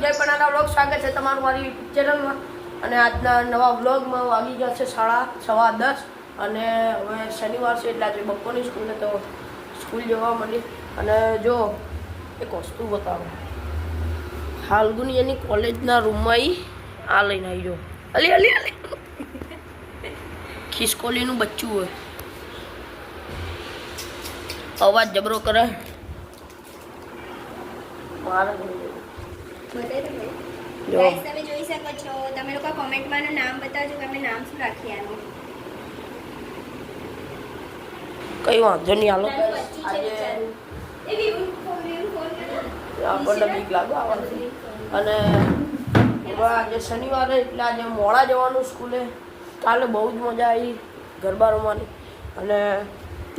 વિજય પનાના vlog સ્વાગત છે તમારું મારી યુટ્યુબ ચેનલમાં અને આજના નવા વ્લોગમાં વાગી ગયા છે 10:30 અને હવે શનિવાર છે એટલે આજે બપોરની સ્કૂલે તો સ્કૂલ જવા મળી અને જો એક વસ્તુ બતાવો હાલગુની એની કોલેજના રૂમમાં આ લઈને આવી જો અલી અલી અલી ખિસકોલીનું બચ્ચું હોય અવાજ જબરો કરે મારા જો તમે જોઈ શકો છો તમે લોકો કોમેન્ટમાં નામ બતાવજો કે અમે નામ શું રાખીએ આનું કઈ વાંધો નહીં હાલો આજે આપણને બીક લાગે આવવાથી અને આજે શનિવારે એટલે આજે મોડા જવાનું સ્કૂલે કાલે બહુ જ મજા આવી ગરબા રમવાની અને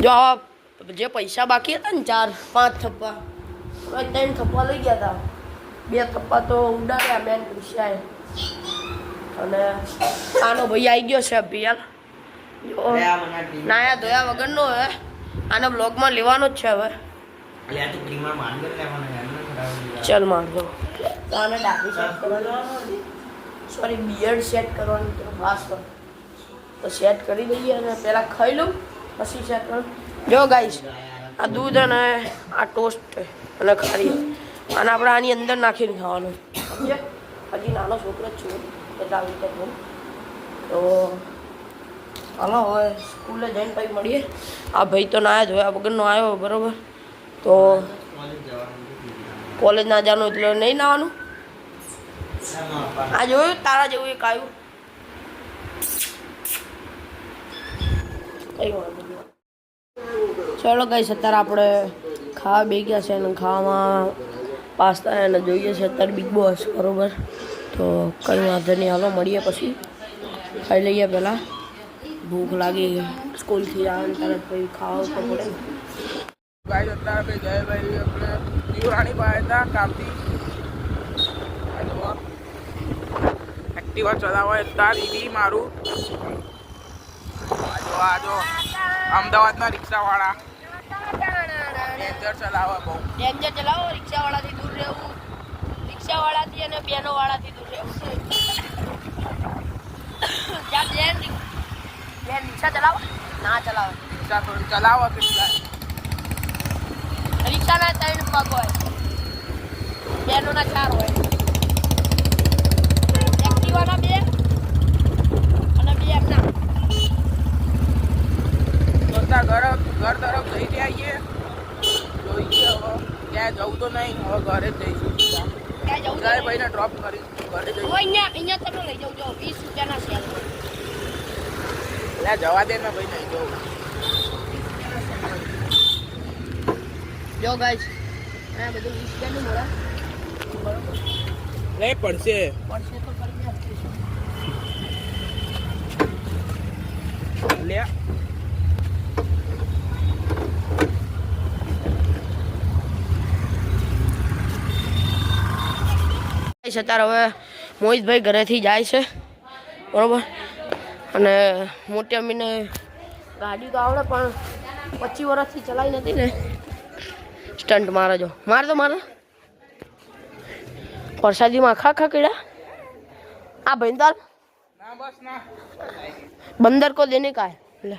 જો આવા જે પૈસા બાકી હતા ને 4-5 થપ્પા 3 થપ્પા લઈ ગયા હતા 2 થપ્પા તો ઉડાડ્યા બેન પૂછ્યા અને આનો ભાઈ આવી ગયો છે અભિયાલ નાયા ધોયા વગરનો હે આને બ્લોગમાં લેવાનો જ છે હવે ચલ મારજો તો આને દાઢી સેટ કરવાની સોરી બિયર્ડ સેટ કરવાની ખાસ કર તો સેટ કરી દઈએ અને પહેલાં ખાઈ લઉં પછી સેટ કરું જો ગાઈસ આ દૂધ અને આ ટોસ્ટ અને ખારી અને આપણે આની અંદર નાખીને ખાવાનું સમજે હજી નાનો છોકરો જ છું એટલે આવી રીતે કહું તો હાલો હવે સ્કૂલે જઈને પછી મળીએ આ ભાઈ તો નાયા ધોયા વગરનો આવ્યો બરાબર તો કોલેજ ના જવાનું એટલે નહીં નાવાનું આ જોયું તારા જેવું એક આવ્યું કઈ વાંધો નહીં ચલો ગાઈસ અત્યારે આપણે ખાવા બે ગયા છે અને ખાવામાં પાસ્તા એને જોઈએ છે અત્યારે બિગ બોસ બરાબર તો કંઈ વાંધો નહીં હાલો મળીએ પછી ખાઈ લઈએ પહેલાં ભૂખ લાગી સ્કૂલથી આવે તરત પછી ખાવા તો પડે ગાઈસ અત્યારે જયભાઈ આપણે દીવરાણી પાસે હતા કામથી એક્ટિવા ચલાવવા અત્યારે ઈવી મારું આજો અમદાવાદના રિક્ષાવાળા ડેન્જર ચલાવે બહુ ડેન્જર ચલાવો રિક્ષાવાળાથી દૂર રહેવું રિક્ષાવાળાથી અને બેનોવાળાથી દૂર રહેવું જ્યાં બેન રિક્ષા ચલાવો ના ચલાવો રિક્ષા થોડી ચલાવો કેટલા રિક્ષાના 3 પગ હોય બેનોના 4 હોય એક્ટિવાના 2 અને 2 એમના જોતા ઘર તરફ જઈને આવીએ જોઈએ હવે ક્યાં જવું તો નહીં હવે ઘરે જ જઈશું ક્યાં જવું જાય ભાઈને ડ્રોપ કરી ઘરે જઈશું અહીંયા તમે લઈ જાઓ જો 20 રૂપિયાના સેલ એટલે જવા દે ને ભાઈ નહીં જવું જો ગાઈસ આ બધું 20 રૂપિયાનું મળે બરોબર નહીં પડશે પડશે તો કરી આપીશું લે અત્યારે હવે મોહિતભાઈ ઘરેથી જાય છે બરાબર અને મોટી અમ્મીને ગાડી તો આવડે પણ 25 વર્ષથી ચલાવી નથી ને સ્ટન્ટ મારે જો માર તો મારે પ્રસાદીમાં આખા કીડા આ ભાઈદાર ના બસ ના બંદર કો દેને કા લે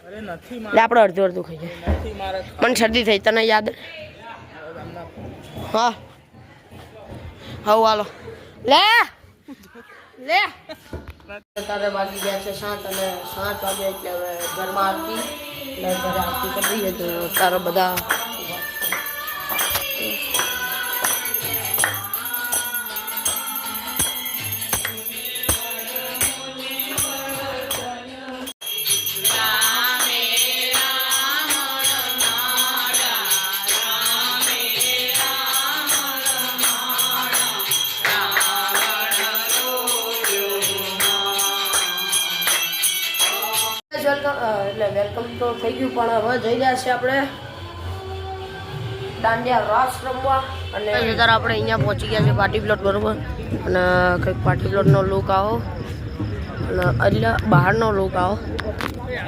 અરે નથી લે આપણે અડધું ખાઈ જાય નથી મારે મને શરદી થઈ તને યાદ હા હવ હાલો લે લે તારે વાગી ગયા છે 7 અને 7 વાગે એટલે હવે ઘરમાં આરતી એટલે ઘરે આરતી કરી દઈએ તો તારા બધા એટલે વેલકમ તો થઈ ગયું પણ હવે જઈ રહ્યા છે આપણે દાંડિયા રાસ રમવા અને અત્યારે આપણે અહીંયા પહોંચી ગયા છે પાર્ટી પ્લોટ બરોબર અને કંઈક પાર્ટી પ્લોટનો લુક આવો અને એટલે બહારનો લુક આવો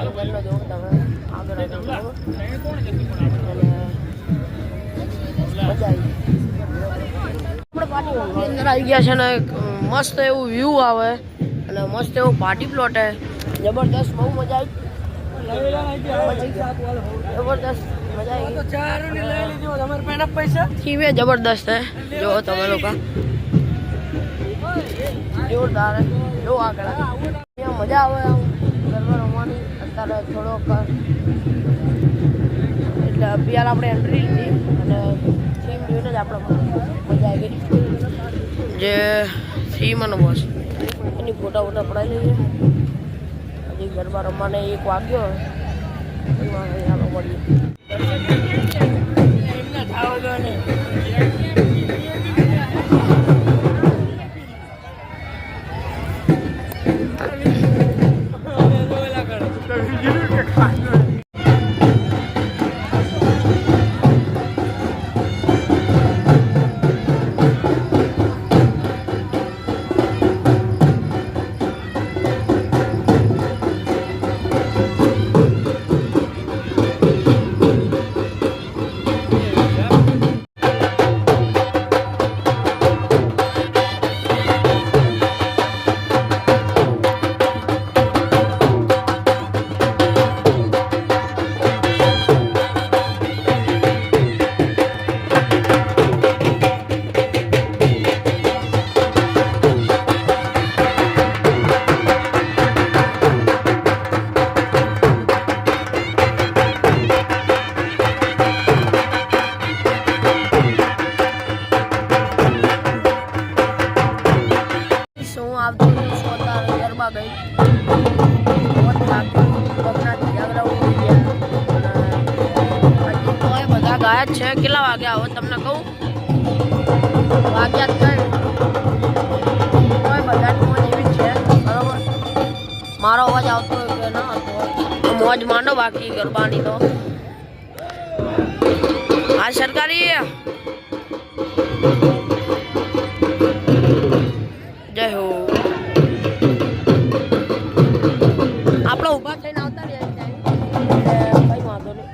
અંદરનો જોવો તમે આગળ અને મજા આવી આપણે અંદર આવી ગયા છે ને એક મસ્ત એવું વ્યૂ આવે અને મસ્ત એવું પાર્ટી પ્લોટ હે જબરદસ્ત બહુ મજા આવી જબરદસ્ત મજા આવી થીમે જબરદસ્ત હે જો તમે લોકો જોરદાર હે જો આગળ અહીંયા મજા આવે આમ ગરબા રમવાની અત્યારે થોડોક એટલે અત્યારે આપણે એન્ટ્રી લીધી અને થીમ જોઈને જ આપણે મજા આવી ગઈ જે થીમ અને બસ એની ફોટા વોટા પડાવી લઈએ હજી ગરબા રમવાને 1 વાગ્યો એમાં ચાલો મળીએ એમને થાવ જો ને ગરબા ગઈ બધા ગાયબ છે કેટલા વાગ્યા હવે તમને કહું વાગ્યા જ કઈ બધા મોજ એવી છે બરોબર મારો અવાજ આવતો હોય કે ના આવતો મોજ માંડો બાકી ગરબાની તો આ સરકારી જય હો આપણે ઊભા થઈને આવતા રહ્યા કઈ વાંધો નહીં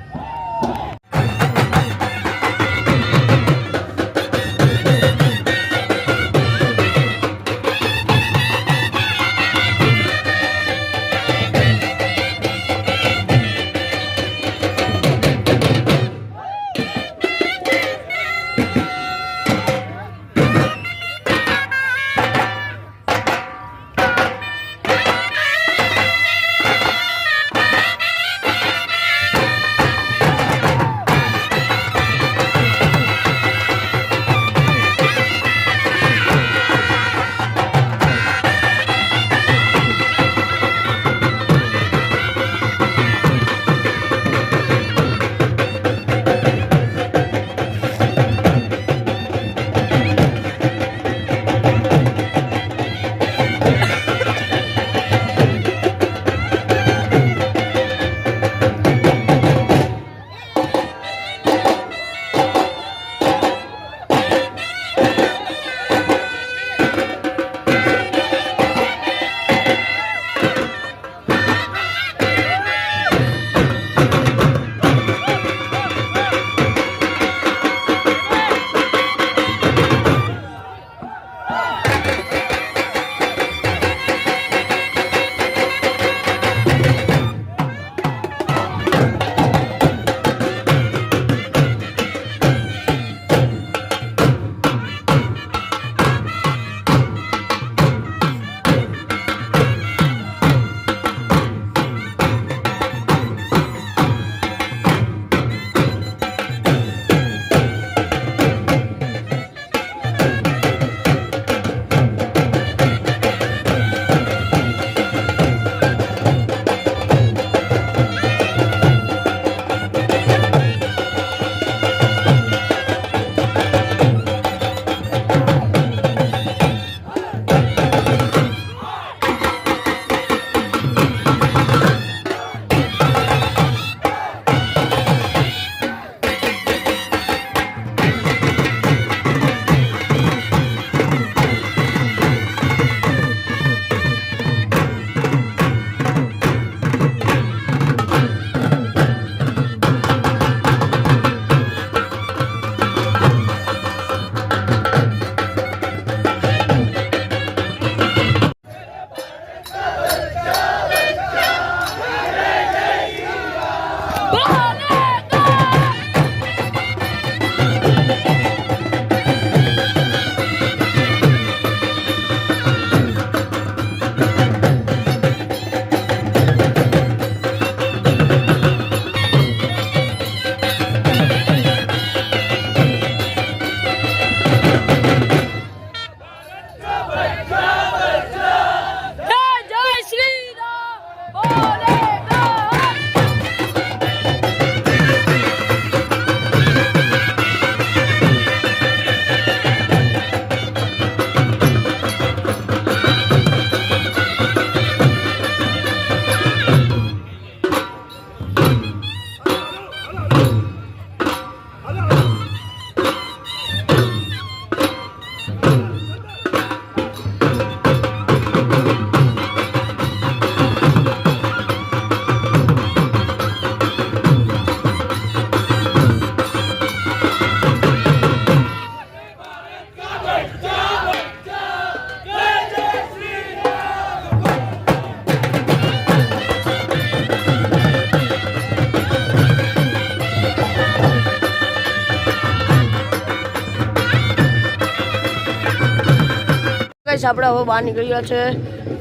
ગાઈસ આપણે હવે બહાર નીકળી ગયા છે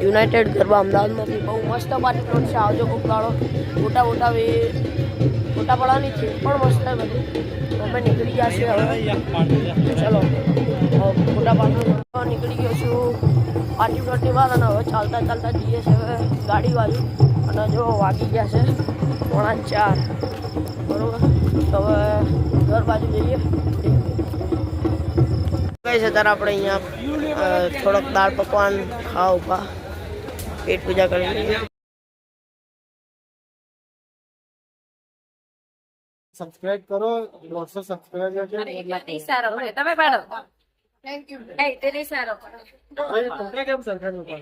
યુનાઇટેડ ગરબા અમદાવાદમાંથી. બહુ મસ્ત પાર્ટી પ્લોટ છે, આવજો કોક દાડો. ફોટા પડવાની છે પણ મસ્ત છે બધું. અમે નીકળી ગયા છીએ હવે, ચલો ફોટા પાડવા નીકળી ગયો છું પાર્ટી પ્લોટની બહાર. અને હવે ચાલતા ચાલતા જઈએ છીએ હવે ગાડી બાજુ. અને જો વાગી ગયા છે 4:15 બરોબર. તો હવે ઘર બાજુ જઈએ. કઈ છે ત્યારે આપણે અહીંયા થોડોક દાળ પકવાન ખાવા ઉભા, પેટ પૂજા કરી લઈએ. સબસ્ક્રાઇબ કરો 100 સબસ્ક્રાઇબર છે. સારો પડે તમે પાડો. Thank you. એ તે સારો પડે. તમને કેમ સબસ્ક્રાઇબ કરો?